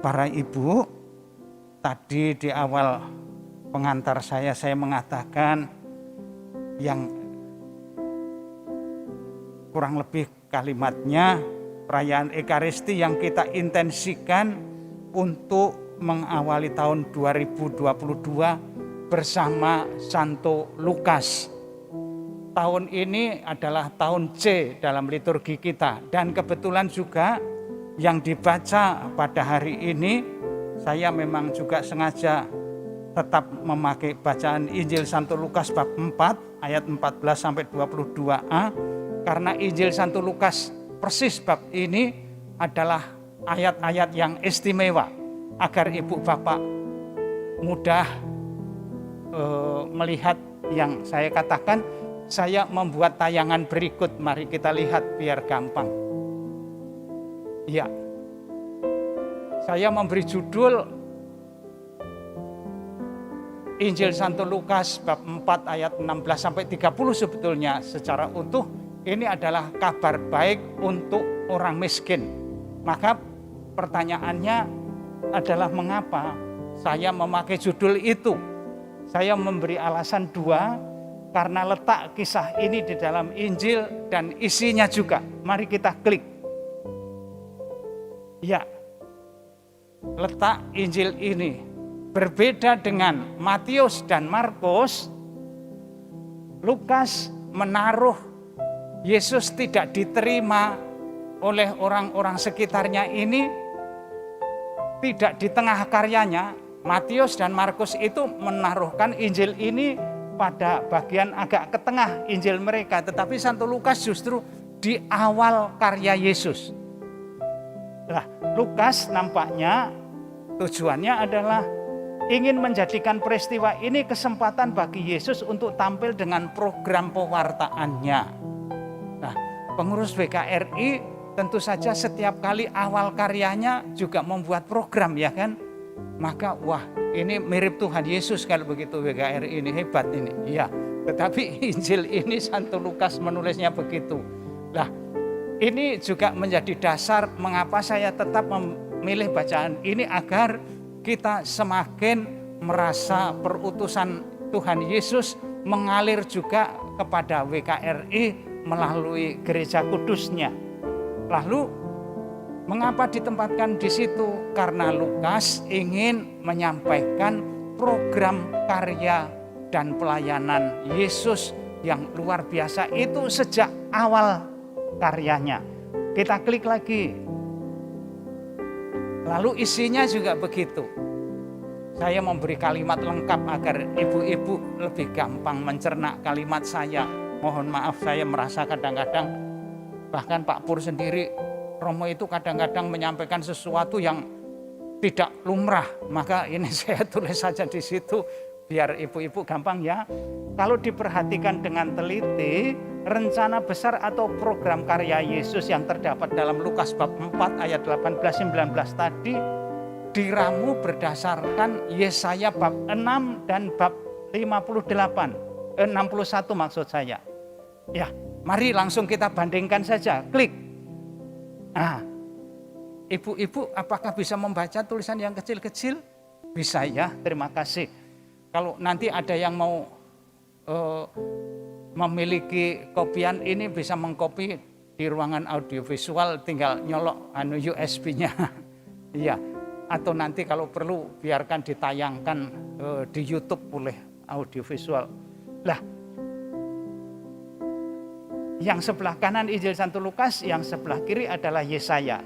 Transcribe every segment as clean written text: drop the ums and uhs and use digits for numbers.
para ibu, tadi di awal pengantar saya mengatakan yang kurang lebih kalimatnya perayaan Ekaristi yang kita intensikan untuk mengawali tahun 2022 bersama Santo Lukas. Tahun ini adalah tahun C dalam liturgi kita, dan kebetulan juga yang dibaca pada hari ini saya memang juga sengaja tetap memakai bacaan Injil Santo Lukas bab 4 ayat 14 sampai 22a, karena Injil Santo Lukas persis bab ini adalah ayat-ayat yang istimewa agar ibu bapak mudah melihat yang saya katakan. Saya membuat tayangan berikut, mari kita lihat biar gampang. Ya, saya memberi judul Injil Santo Lukas bab 4 ayat 16 sampai 30 sebetulnya secara utuh. Ini adalah kabar baik untuk orang miskin. Maka pertanyaannya adalah mengapa saya memakai judul itu? Saya memberi alasan dua. Karena letak kisah ini di dalam Injil dan isinya juga. Mari kita klik. Ya, letak Injil ini berbeda dengan Matius dan Markus. Lukas menaruh Yesus tidak diterima oleh orang-orang sekitarnya ini tidak di tengah karyanya. Matius dan Markus itu menaruhkan Injil ini pada bagian agak ke tengah Injil mereka, tetapi Santo Lukas justru di awal karya Yesus. Nah, Lukas nampaknya tujuannya adalah ingin menjadikan peristiwa ini kesempatan bagi Yesus untuk tampil dengan program pewartaannya. Nah, pengurus WKRI tentu saja setiap kali awal karyanya juga membuat program, ya kan? Maka wah, ini mirip Tuhan Yesus kalau begitu, WKRI ini hebat ini. Iya, tetapi Injil ini Santo Lukas menulisnya begitu. Nah, ini juga menjadi dasar mengapa saya tetap memilih bacaan ini agar kita semakin merasa perutusan Tuhan Yesus mengalir juga kepada WKRI melalui gereja kudusnya. Lalu mengapa ditempatkan di situ? Karena Lukas ingin menyampaikan program karya dan pelayanan Yesus yang luar biasa itu sejak awal karyanya. Kita klik lagi. Lalu isinya juga begitu. Saya memberi kalimat lengkap agar ibu-ibu lebih gampang mencerna kalimat saya. Mohon maaf, saya merasa kadang-kadang bahkan Pak Pur sendiri, Romo itu kadang-kadang menyampaikan sesuatu yang tidak lumrah, maka ini saya tulis saja di situ biar ibu-ibu gampang ya. Kalau diperhatikan dengan teliti, rencana besar atau program karya Yesus yang terdapat dalam Lukas bab 4 ayat 18-19 tadi diramu berdasarkan Yesaya bab 6 dan bab 61 maksud saya. Ya, mari langsung kita bandingkan saja, klik. Nah, ibu-ibu apakah bisa membaca tulisan yang kecil-kecil? Bisa ya, terima kasih. Kalau nanti ada yang mau memiliki kopian ini bisa mengkopi di ruangan audiovisual, tinggal nyolok USB-nya. Iya, atau nanti kalau perlu biarkan ditayangkan di YouTube oleh audiovisual. Lah, yang sebelah kanan Injil Santo Lukas, yang sebelah kiri adalah Yesaya.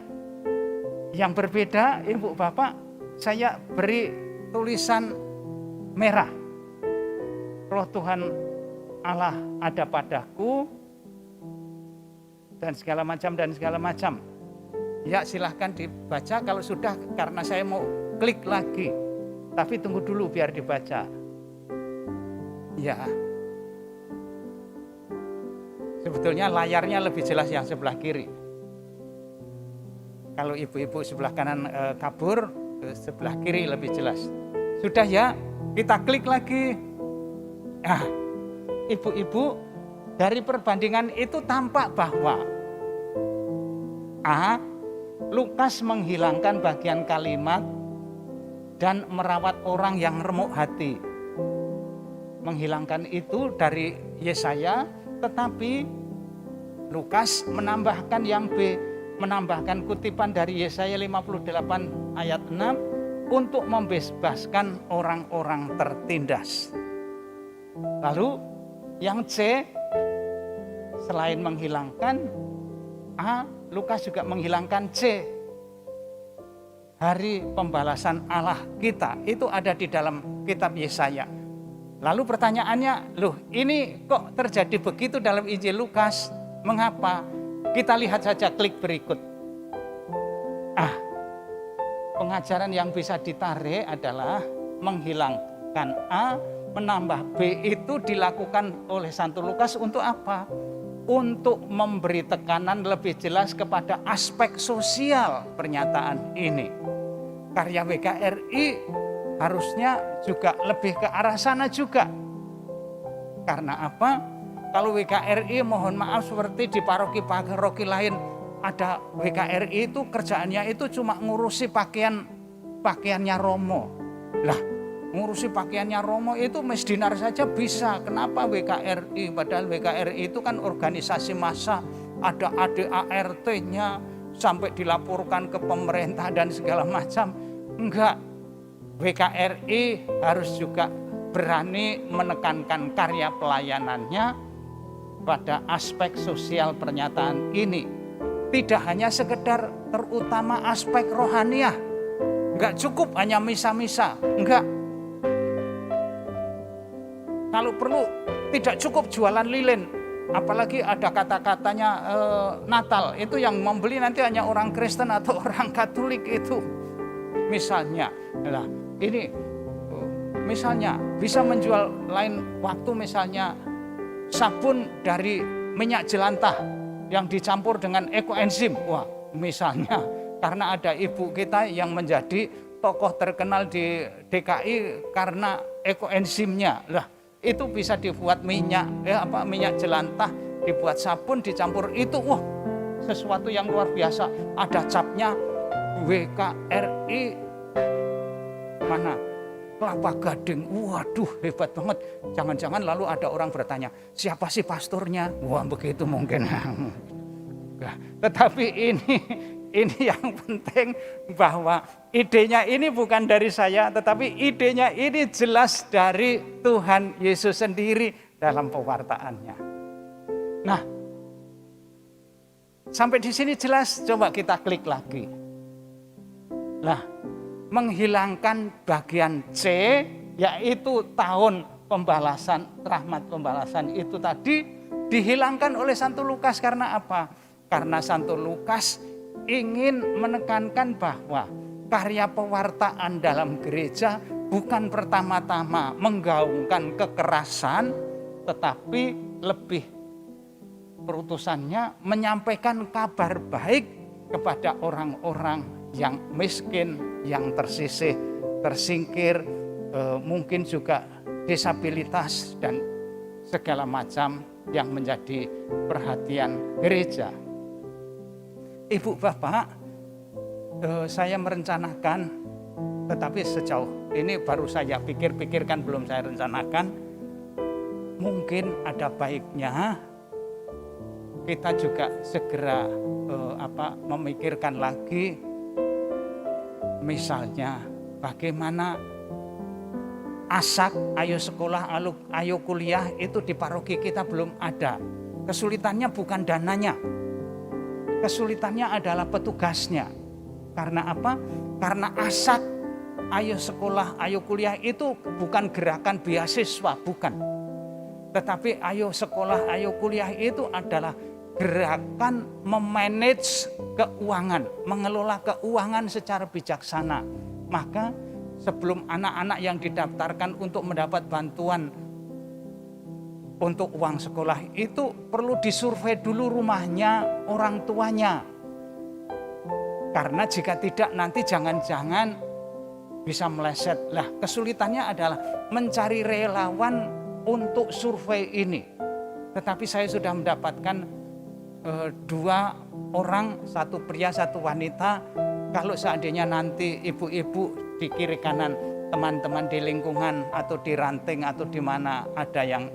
Yang berbeda, ibu bapak, saya beri tulisan merah. Roh Tuhan Allah ada padaku, dan segala macam. Ya, silahkan dibaca kalau sudah, karena saya mau klik lagi. Tapi tunggu dulu biar dibaca. Ya. Sebetulnya layarnya lebih jelas yang sebelah kiri. Kalau ibu-ibu sebelah kanan kabur, sebelah kiri lebih jelas. Sudah ya, kita klik lagi. Nah, ibu-ibu, dari perbandingan itu tampak bahwa Lukas menghilangkan bagian kalimat dan merawat orang yang remuk hati. Menghilangkan itu dari Yesaya, tetapi Lukas menambahkan yang B, menambahkan kutipan dari Yesaya 58 ayat 6 untuk membebaskan orang-orang tertindas. Lalu yang C, selain menghilangkan A, Lukas juga menghilangkan C. Hari pembalasan Allah kita itu ada di dalam kitab Yesaya. Lalu pertanyaannya, loh ini kok terjadi begitu dalam Injil Lukas? Mengapa? Kita lihat saja klik berikut. Pengajaran yang bisa ditarik adalah menghilangkan A, menambah B itu dilakukan oleh Santo Lukas untuk apa? Untuk memberi tekanan lebih jelas kepada aspek sosial pernyataan ini. Karya WKRI harusnya juga lebih ke arah sana juga. Karena apa? Kalau WKRI mohon maaf seperti di paroki-paroki lain, ada WKRI itu kerjaannya itu cuma ngurusi pakaiannya Romo. Lah, ngurusi pakaiannya Romo itu Mes Dinar saja bisa. Kenapa WKRI? Padahal WKRI itu kan organisasi massa, ada ADART-nya sampai dilaporkan ke pemerintah dan segala macam. Enggak. WKRI harus juga berani menekankan karya pelayanannya pada aspek sosial pernyataan ini. Tidak hanya sekedar terutama aspek rohaniah. Enggak cukup hanya misa-misa. Enggak. Kalau perlu tidak cukup jualan lilin. Apalagi ada kata-katanya Natal. Itu yang membeli nanti hanya orang Kristen atau orang Katolik itu. Misalnya. Nah, ini misalnya bisa menjual lain waktu misalnya sabun dari minyak jelantah yang dicampur dengan ekoenzim. Wah, misalnya karena ada ibu kita yang menjadi tokoh terkenal di DKI karena ekoenzimnya. Lah, itu bisa dibuat minyak minyak jelantah, dibuat sabun, dicampur itu. Wah, sesuatu yang luar biasa. Ada capnya WKRI mana? Kelapa Gading. Waduh, hebat banget. Jangan-jangan lalu ada orang bertanya, siapa sih pastornya? Wah, begitu mungkin. Nah, tetapi ini yang penting bahwa idenya ini bukan dari saya, tetapi idenya ini jelas dari Tuhan Yesus sendiri dalam pewartaannya. Nah, sampai di sini jelas, coba kita klik lagi. Nah, menghilangkan bagian C, yaitu tahun pembalasan, rahmat pembalasan itu tadi dihilangkan oleh Santo Lukas. Karena apa? Karena Santo Lukas ingin menekankan bahwa karya pewartaan dalam gereja bukan pertama-tama menggaungkan kekerasan, tetapi lebih perutusannya menyampaikan kabar baik kepada orang-orang yang miskin, yang tersisih, tersingkir, mungkin juga disabilitas dan segala macam yang menjadi perhatian gereja. Ibu bapak, saya merencanakan, tetapi sejauh ini baru saya pikir-pikirkan, belum saya rencanakan. Mungkin ada baiknya kita juga segera memikirkan lagi, misalnya bagaimana asak ayo sekolah, ayo kuliah itu di paroki kita belum ada. Kesulitannya bukan dananya, kesulitannya adalah petugasnya. Karena apa? Karena asak ayo sekolah, ayo kuliah itu bukan gerakan beasiswa, bukan. Tetapi ayo sekolah, ayo kuliah itu adalah gerakan memanage keuangan, mengelola keuangan secara bijaksana. Maka sebelum anak-anak yang didaftarkan untuk mendapat bantuan untuk uang sekolah itu perlu disurvei dulu rumahnya orang tuanya. Karena jika tidak nanti jangan-jangan bisa meleset. Lah, kesulitannya adalah mencari relawan untuk survei ini. Tetapi saya sudah mendapatkan 2 orang, satu pria, satu wanita. Kalau seandainya nanti ibu-ibu di kiri kanan, teman-teman di lingkungan atau di ranting atau di mana ada yang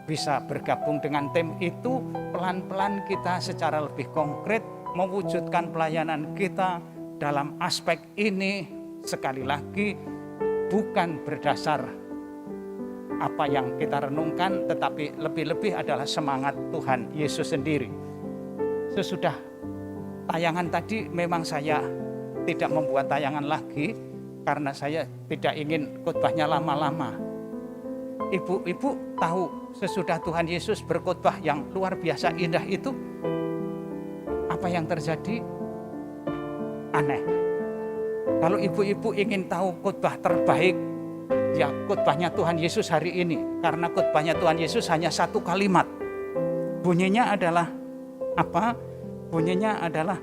bisa bergabung dengan tim itu, pelan-pelan kita secara lebih konkret mewujudkan pelayanan kita dalam aspek ini. Sekali lagi, bukan berdasar apa yang kita renungkan, tetapi lebih-lebih adalah semangat Tuhan Yesus sendiri. Sesudah tayangan tadi memang saya tidak membuat tayangan lagi karena saya tidak ingin khotbahnya lama-lama. Ibu-ibu tahu sesudah Tuhan Yesus berkhotbah yang luar biasa indah itu, apa yang terjadi? Aneh. Kalau ibu-ibu ingin tahu khotbah terbaik, ya khotbahnya Tuhan Yesus hari ini. Karena khotbahnya Tuhan Yesus hanya satu kalimat. Bunyinya adalah apa? Bunyinya adalah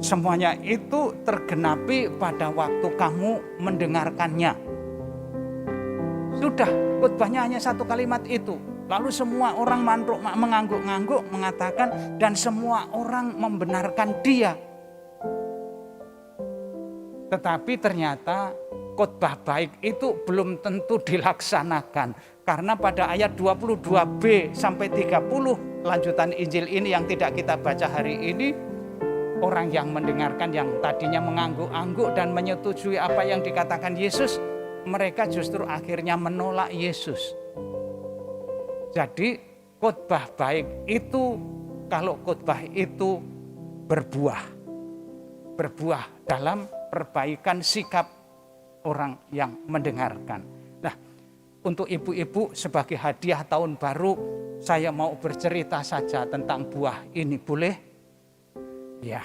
semuanya itu tergenapi pada waktu kamu mendengarkannya. Sudah, khotbahnya hanya satu kalimat itu. Lalu semua orang mengangguk-ngangguk mengatakan, dan semua orang membenarkan dia. Tetapi ternyata khotbah baik itu belum tentu dilaksanakan. Karena pada ayat 22b sampai 30 lanjutan Injil ini yang tidak kita baca hari ini, orang yang mendengarkan yang tadinya mengangguk-angguk dan menyetujui apa yang dikatakan Yesus, mereka justru akhirnya menolak Yesus. Jadi khotbah baik itu, kalau khotbah itu berbuah dalam perbaikan sikap orang yang mendengarkan. Nah, untuk ibu-ibu sebagai hadiah tahun baru, saya mau bercerita saja tentang buah ini, boleh? Ya,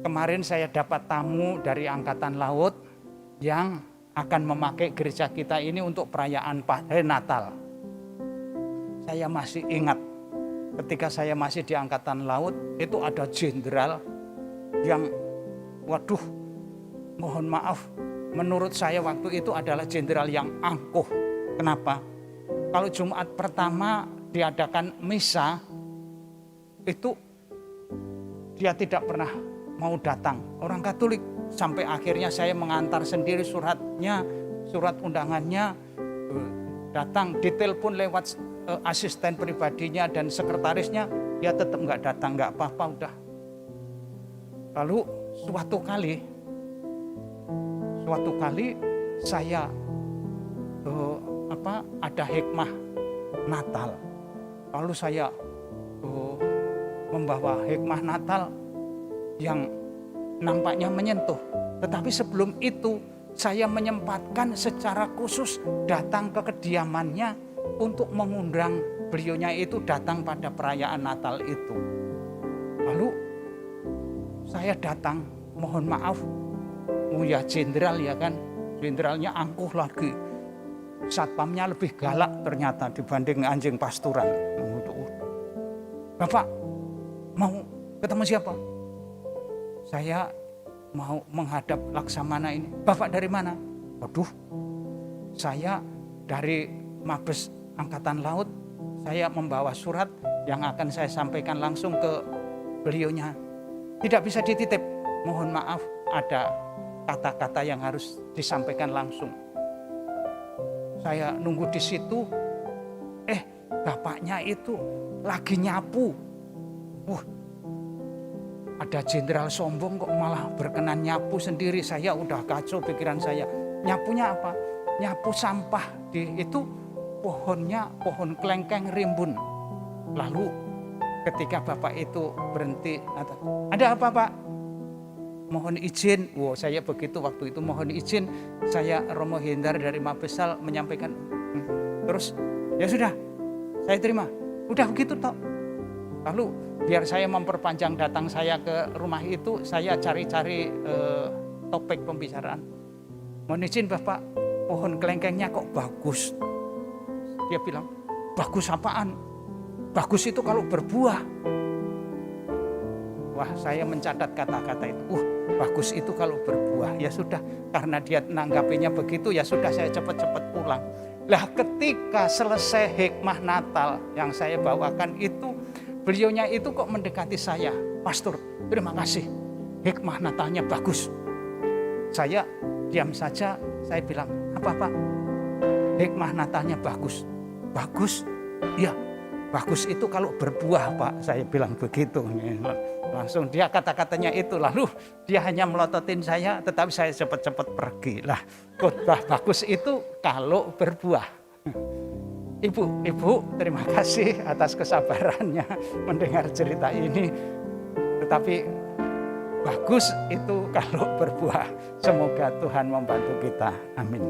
kemarin saya dapat tamu dari Angkatan Laut yang akan memakai gereja kita ini untuk perayaan Natal. Saya masih ingat ketika saya masih di Angkatan Laut, itu ada jenderal yang, waduh, mohon maaf, menurut saya waktu itu adalah jenderal yang angkuh. Kenapa? Kalau Jumat pertama diadakan misa, itu dia tidak pernah mau datang. Orang Katolik, sampai akhirnya saya mengantar sendiri surat undangannya, datang, ditelepon lewat asisten pribadinya dan sekretarisnya, dia tetap nggak datang, nggak apa-apa udah. Lalu suatu kali saya ada hikmah Natal. Lalu saya membawa hikmah Natal yang nampaknya menyentuh. Tetapi sebelum itu saya menyempatkan secara khusus datang ke kediamannya untuk mengundang beliaunya itu datang pada perayaan Natal itu. Lalu saya datang, mohon maaf, ya jenderal ya kan, jenderalnya angkuh lagi. Satpamnya lebih galak ternyata dibanding anjing pasturan. Bapak mau ketemu siapa? Saya mau menghadap Laksamana ini. Bapak dari mana? Waduh, saya dari Mabes Angkatan Laut. Saya membawa surat yang akan saya sampaikan langsung ke beliaunya. Tidak bisa dititip, mohon maaf, ada kata-kata yang harus disampaikan langsung. Saya nunggu di situ, bapaknya itu lagi nyapu. Ada jenderal sombong kok malah berkenan nyapu sendiri. Saya udah kacau pikiran saya. Nyapunya apa? Nyapu sampah itu pohonnya, pohon kelengkeng rimbun. Lalu ketika bapak itu berhenti, ada apa Pak? Mohon izin. Saya begitu waktu itu, mohon izin, saya Romo Hendar dari Mabesal menyampaikan. Terus ya sudah, saya terima. Udah begitu toh. Lalu biar saya memperpanjang datang saya ke rumah itu, saya cari-cari topik pembicaraan. Mohon izin Bapak, pohon kelengkengnya kok bagus. Dia bilang, bagus apaan? Bagus itu kalau berbuah. Wah, saya mencatat kata-kata itu. Bagus itu kalau berbuah. Ya sudah, karena dia nanggapinya begitu, ya sudah saya cepat-cepat pulang. Lah ketika selesai hikmah Natal yang saya bawakan itu, beliaunya itu kok mendekati saya, "Pastor, terima kasih, hikmah Natalnya bagus." Saya diam saja, saya bilang, "Apa Pak? Hikmah Natalnya bagus." "Bagus? Iya, bagus itu kalau berbuah Pak," saya bilang begitu. Langsung dia kata-katanya itu, lalu dia hanya melototin saya, tetapi saya cepat-cepat pergi. Lah, khotbah bagus itu kalau berbuah. Ibu, terima kasih atas kesabarannya mendengar cerita ini. Tetapi bagus itu kalau berbuah. Semoga Tuhan membantu kita. Amin.